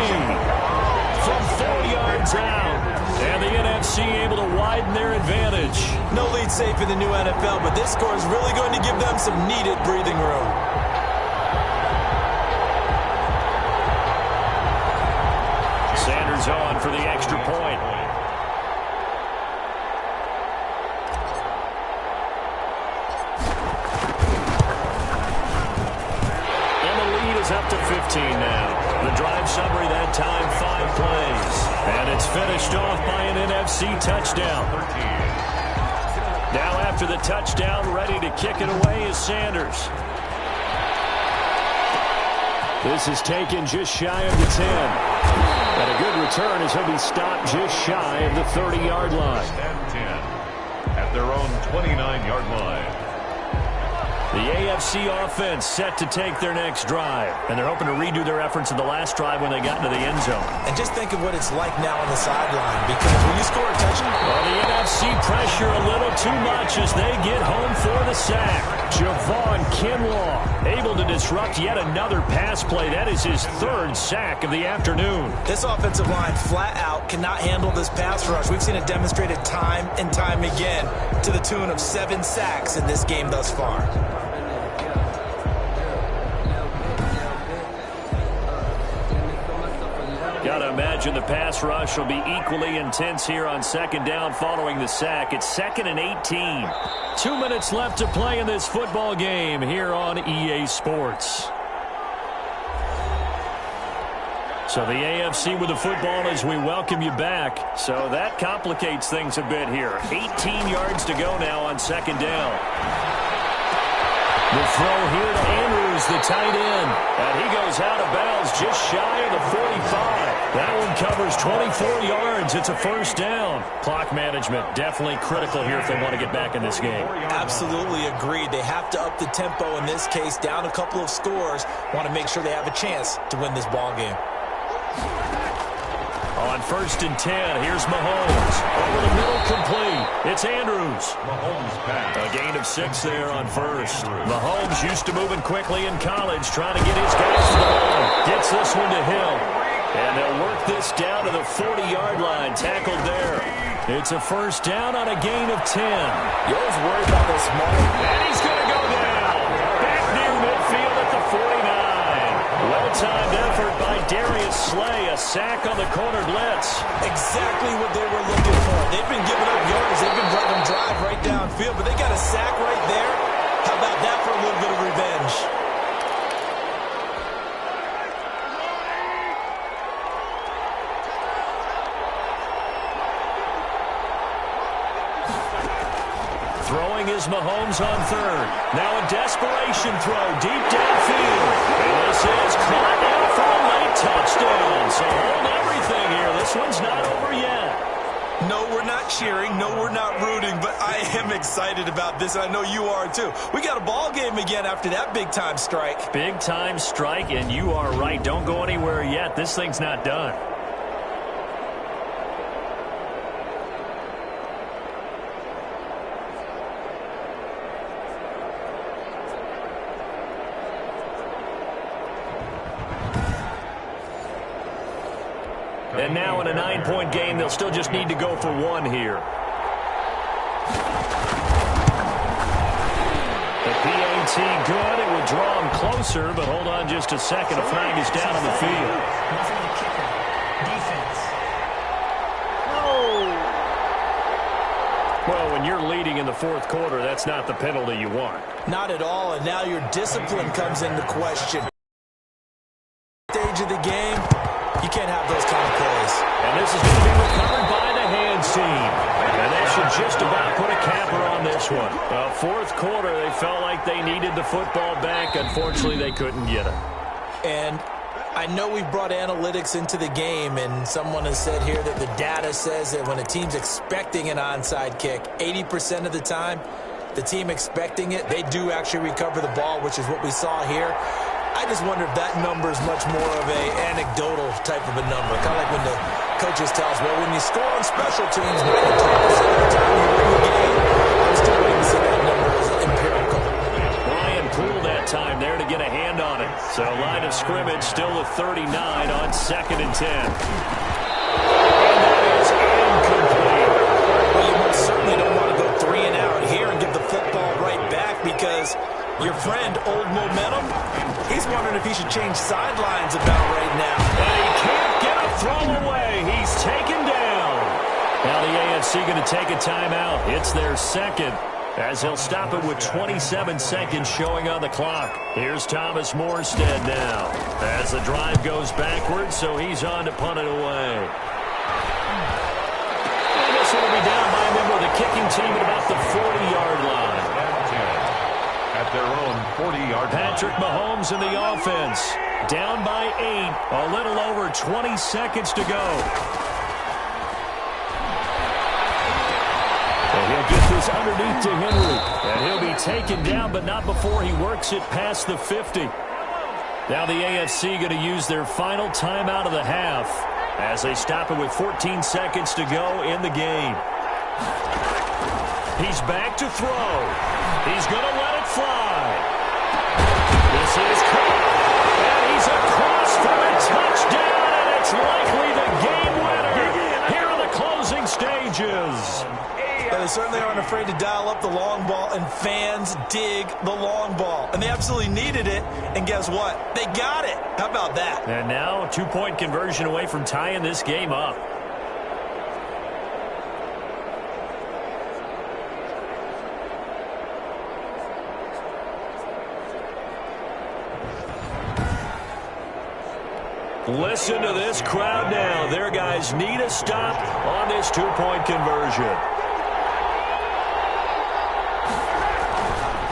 From 4 yards out. And the NFC able to widen their advantage. No lead safe in the new NFL, but this score is really going to give them some needed breathing room. Sanders on for the extra point. And the lead is up to 15 now. The drive summary that time, 5 plays. And it's finished off by an NFC touchdown. Now after the touchdown, ready to kick it away is Sanders. This is taken just shy of the 10. And a good return as he'll be stopped just shy of the 30-yard line. And 10 at their own 29-yard line. The AFC offense set to take their next drive. And they're hoping to redo their efforts in the last drive when they got into the end zone. And just think of what it's like now on the sideline, because when you score a touchdown, well, the NFC pressure a little too much as they get home for the sack. Javon Kinlaw able to disrupt yet another pass play. That is his third sack of the afternoon. This offensive line flat out cannot handle this pass rush. We've seen it demonstrated time and time again to the tune of 7 sacks in this game thus far. Got to imagine the pass rush will be equally intense here on second down following the sack. It's 2nd and 18. 2 minutes left to play in this football game here on EA Sports. So the AFC with the football as we welcome you back. So that complicates things a bit here. 18 yards to go now on second down. The throw here to Andrews, the tight end. And he goes out of bounds just shy of the 45. That one covers 24 yards. It's a first down. Clock management definitely critical here if they want to get back in this game. Absolutely agreed. They have to up the tempo in this case, down a couple of scores. Want to make sure they have a chance to win this ball game. On 1st and 10, here's Mahomes. Over the middle, complete. It's Andrews. A gain of 6 there on first. Mahomes used to moving quickly in college, trying to get his guys to the line. Gets this one to Hill. And they'll work this down to the 40-yard line, tackled there. It's a first down on a gain of 10. You always worry about this moment. And he's going to go down. Back near midfield at the 49. Well-timed effort by Darius Slay. A sack on the corner blitz. Exactly what they were looking for. They've been giving up yards. They've been letting them drive right downfield, but they got a sack right there. How about that for a little bit of revenge? Throwing is Mahomes on third. Now a desperation throw deep downfield. And this is caught out for a late touchdown. So hold everything here. This one's not over yet. No, we're not cheering. No, we're not rooting. But I am excited about this. I know you are too. We got a ball game again after that big-time strike. Big-time strike, and you are right. Don't go anywhere yet. This thing's not done. And now in a 9-point game, they'll still just need to go for 1 here. The PAT good. It would draw him closer, but hold on just a second. A flag is down on the field. Roughing the kicker. Defense. Well, when you're leading in the fourth quarter, that's not the penalty you want. Not at all, and now your discipline comes into question. Stage of the game, you can't have those kind of plays. And this is going to be recovered by the hands team. And they should just about put a capper on this one. Fourth quarter, they felt like they needed the football back. Unfortunately, they couldn't get it. And I know we've brought analytics into the game, and someone has said here that the data says that when a team's expecting an onside kick, 80% of the time, the team expecting it, they do actually recover the ball, which is what we saw here. I just wonder if that number is much more of a anecdotal type of a number. Kind of like when the coaches tell us, well, when you score on special teams, 92% of the time you win the game. I'm still waiting to see that number as empirical. Ryan Poole that time there to get a hand on it. So line of scrimmage still a 39 on 2nd and 10. And that is incomplete. Well, you most certainly don't want to go 3 and out here and give the football right back because your friend, Old Momentum, he's wondering if he should change sidelines about right now. And he can't get a throw away. He's taken down. Now the AFC going to take a timeout. It's their second as he'll stop it with 27 seconds showing on the clock. Here's Thomas Morstead now as the drive goes backwards, so he's on to punt it away. And this one will be down by a member of the kicking team at about the 40-yard line. At their own 40-yard line. Patrick Mahomes in the offense. Down by 8. A little over 20 seconds to go. And he'll get this underneath to Henry. And he'll be taken down, but not before he works it past the 50. Now the AFC going to use their final timeout of the half as they stop it with 14 seconds to go in the game. He's back to throw. He's going to let it fly. certainly aren't afraid to dial up the long ball, and fans dig the long ball. And they absolutely needed it, and guess what? They got it. How about that? And now a two-point conversion away from tying this game up. Listen to this crowd now. Their guys need a stop on this two-point conversion.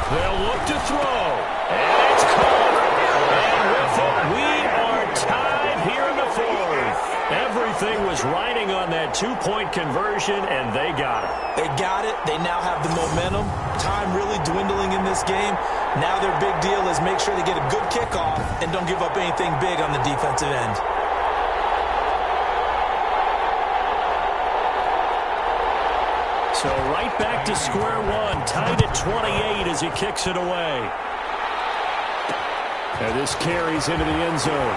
They'll look to throw. And it's caught. And with it, we are tied here in the fourth. Everything was riding on that two-point conversion, and they got it. They got it. They now have the momentum. Time really dwindling in this game. Now their big deal is make sure they get a good kickoff and don't give up anything big on the defensive end. So right back to square one, tied at 28 as he kicks it away. And this carries into the end zone.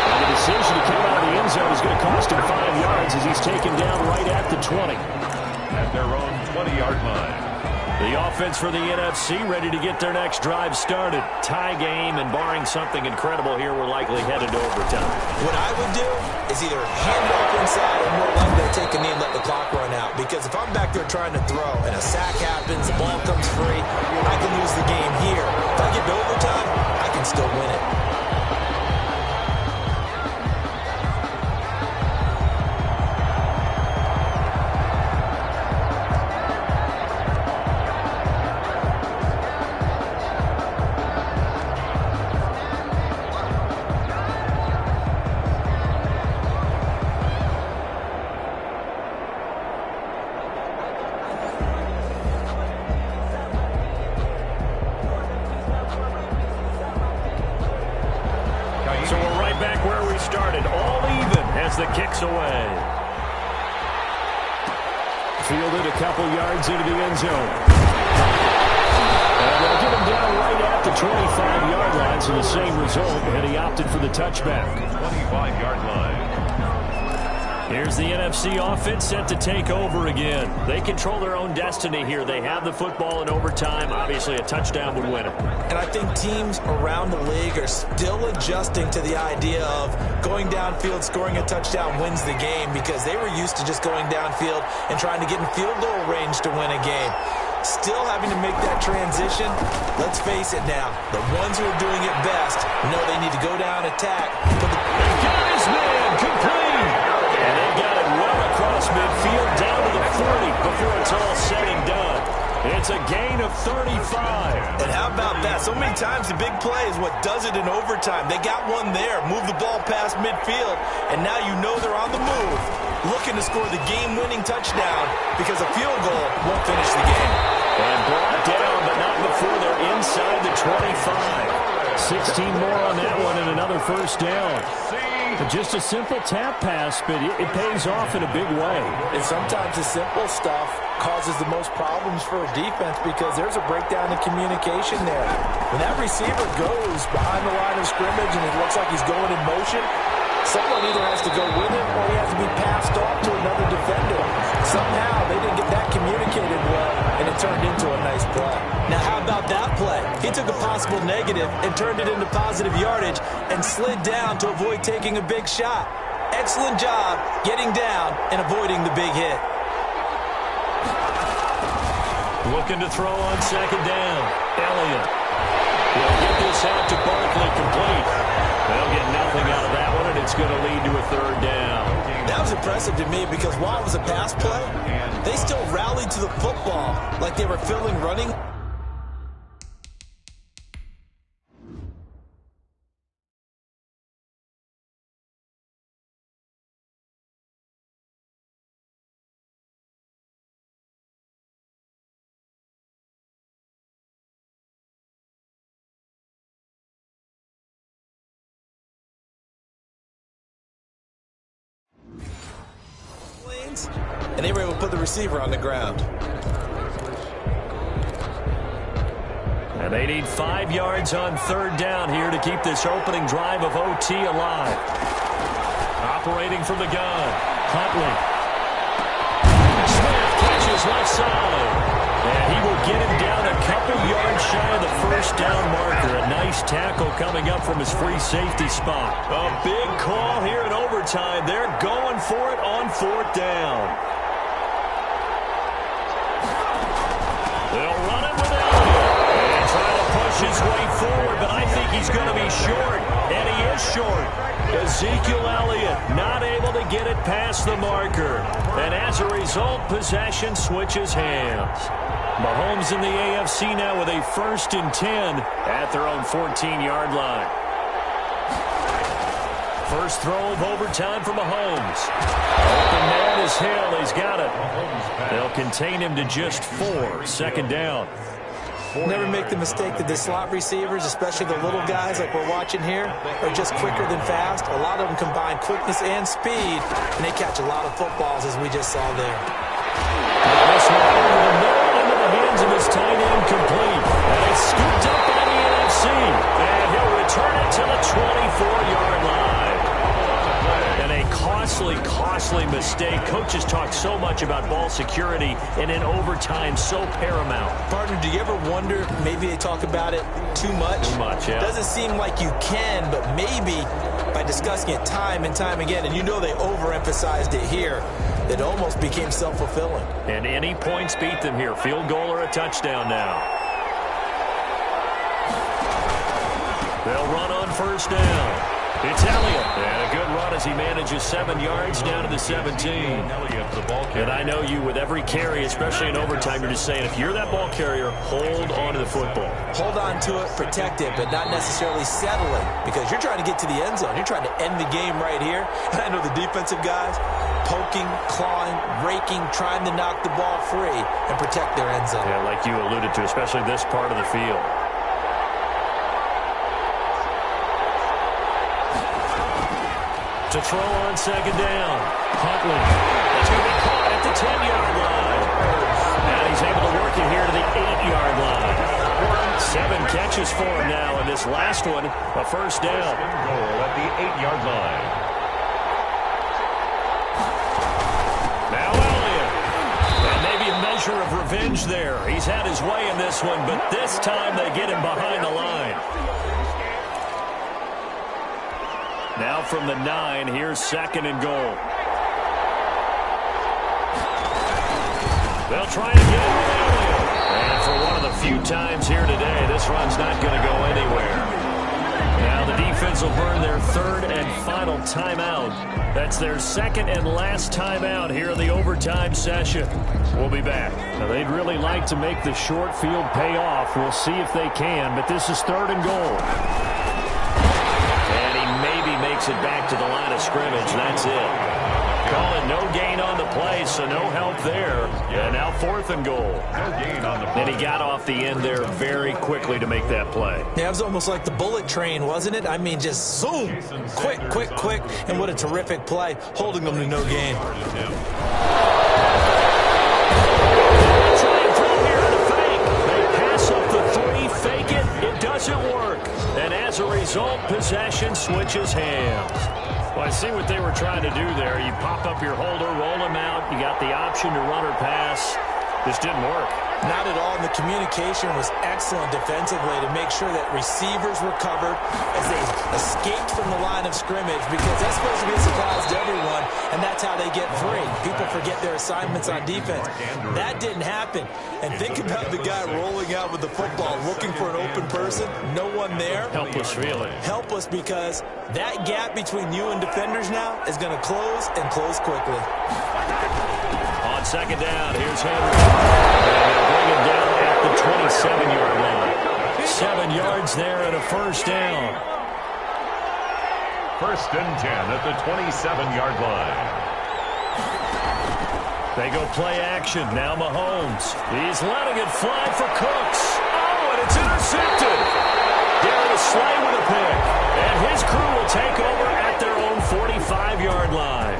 And the decision to come out of the end zone is going to cost him 5 yards as he's taken down right at the 20. At their own 20-yard line. The offense for the NFC ready to get their next drive started. Tie game, and barring something incredible here, we're likely headed to overtime. What I would do is either hand it off inside or more likely to take a knee and let the clock run out. Because if I'm back there trying to throw and a sack happens, the ball comes free, I can lose the game here. If I get to overtime, I can still win it. So we're right back where we started, all even as the kick's away. Fielded a couple yards into the end zone. And they'll get him down right at the 25-yard line, so the same result, and he opted for the touchback. 25-yard line. Here's the NFC offense set to take over again. They control their own destiny here. They have the football in overtime. Obviously, a touchdown would win it. And I think teams around the league are still adjusting to the idea of going downfield, scoring a touchdown wins the game, because they were used to just going downfield and trying to get in field goal range to win a game. Still having to make that transition. Let's face it now, the ones who are doing it best know they need to go down, attack. But They got his man complete. And they got it well across midfield down to the 40 before it's all said and done. It's a gain of 35. And how about that? So many times the big play is what does it in overtime. They got one there, move the ball past midfield, and now you know they're on the move, looking to score the game-winning touchdown, because a field goal won't finish the game. And brought down, but not before they're inside the 25. 16 more on that one and another first down. Just a simple tap pass, but it pays off in a big way. And sometimes the simple stuff causes the most problems for a defense, because there's a breakdown in communication there. When that receiver goes behind the line of scrimmage and it looks like he's going in motion, someone either has to go with him or he has to be passed off to another defender. Somehow they didn't get that communicated well, and it turned into a nice play. Now how about that play? He took a possible negative and turned it into positive yardage and slid down to avoid taking a big shot. Excellent job getting down and avoiding the big hit. Looking to throw on second down. Elliott will get this out to Barkley, complete. They'll get nothing out of that one, and it's going to lead to a third down. That was impressive to me, because while it was a pass play, they still rallied to the football like they were filling running. And they were able to put the receiver on the ground. And they need 5 yards on third down here to keep this opening drive of OT alive. Operating from the gun, Huntley. his left side. And he will get him down a couple yards shy of the first down marker. A nice tackle coming up from his free safety spot. A big call here in overtime. They're going for it on fourth down. They'll run it with Elliott. And try to push his way forward, but I think he's going to be short. And he is short. Ezekiel Elliott not able to get it past the marker. And as a result, possession switches hands. Mahomes in the AFC now with a 1st and 10 at their own 14-yard line. First throw of overtime for Mahomes. The man is Hill. He's got it. They'll contain him to just 4. Second down. Never make the mistake that the slot receivers, especially the little guys like we're watching here, are just quicker than fast. A lot of them combine quickness and speed, and they catch a lot of footballs, as we just saw there. This one over the middle into the hands of his tight end complete. And it's scooped up by the NFC. And he'll return it to the 24-yard line. And a costly mistake. Coaches talk so much about ball security, and in overtime, so paramount. Partner, do you ever wonder, maybe they talk about it too much? Too much, yeah. Doesn't seem like you can, but maybe by discussing it time and time again, and you know they overemphasized it here, it almost became self-fulfilling. And any points beat them here. Field goal or a touchdown now. They'll run on first down. It's Elliott. And a good run as he manages 7 yards down to the 17. And I know you, with every carry, especially in overtime, you're just saying, if you're that ball carrier, hold on to the football. Hold on to it, protect it, but not necessarily settling, because you're trying to get to the end zone. You're trying to end the game right here. And I know the defensive guys, poking, clawing, raking, trying to knock the ball free and protect their end zone. Yeah, like you alluded to, especially this part of the field. To throw on second down. Huntley. It's going to be caught at the 10-yard line. And he's able to work it here to the 8-yard line. 7 catches for him now, and this last one, a first down. Goal at the 8-yard line. Now Elliott. And maybe a measure of revenge there. He's had his way in this one, but this time they get him behind the line. Now from the 9, here's 2nd and goal. They'll try again with Elliott. And for one of the few times here today, this run's not going to go anywhere. Now the defense will burn their 3rd and final timeout. That's their 2nd and last timeout here in the overtime session. We'll be back. Now, they'd really like to make the short field pay off. We'll see if they can, but this is 3rd and goal. Makes it back to the line of scrimmage. That's it. Call it no gain on the play, so no help there. And now 4th and goal. No gain on the play. And he got off the end there very quickly to make that play. Yeah, it was almost like the bullet train, wasn't it? I mean, just zoom. Quick. And what a terrific play, holding them to no gain. Try and throw here in the fake. They pass up the 3, fake it. It doesn't work. And as a result, possession switches hands. Well, I see what they were trying to do there. You pop up your holder, roll him out. You got the option to run or pass. This didn't work. Not at all. And the communication was excellent defensively to make sure that receivers were covered as they escaped from the line of scrimmage, because that's supposed to be a surprise to everyone, and that's how they get free. People forget their assignments on defense. That didn't happen. And think about the guy rolling out with the football, looking for an open person. No one there. Helpless, really. Helpless, because that gap between you and defenders now is going to close, and close quickly. On second down, here's Henry. And they'll bring him down at the 27-yard line. 7 yards there and a first down. 1st and 10 at the 27-yard line. They go play action. Now Mahomes. He's letting it fly for Cooks. Oh, and it's intercepted. Darius Slay with a pick. And his crew will take over at their own 45-yard line.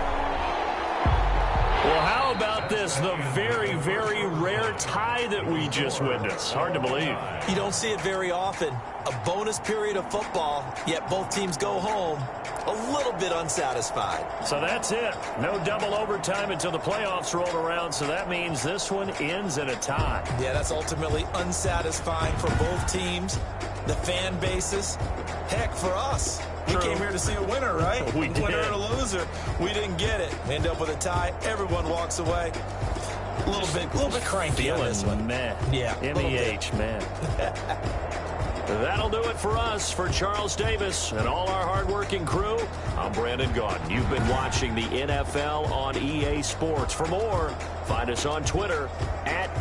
Well, how about this? The very, very rare time tie that we just witnessed. Hard to believe. You don't see it very often. A bonus period of football, yet both teams go home a little bit unsatisfied. So that's it. No double overtime until the playoffs roll around, so that means this one ends in a tie. Yeah, that's ultimately unsatisfying for both teams, the fan bases. Heck, for us. We came here to see a winner, right? We did. Winner and a loser. We didn't get it. End up with a tie. Everyone walks away. A little bit cranky on this one. Man. Yeah. MEH, man. That'll do it for us. For Charles Davis and all our hardworking crew, I'm Brandon Gaudin. You've been watching the NFL on EA Sports. For more, find us on Twitter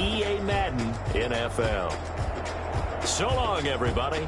@EA Madden NFL. So long, everybody.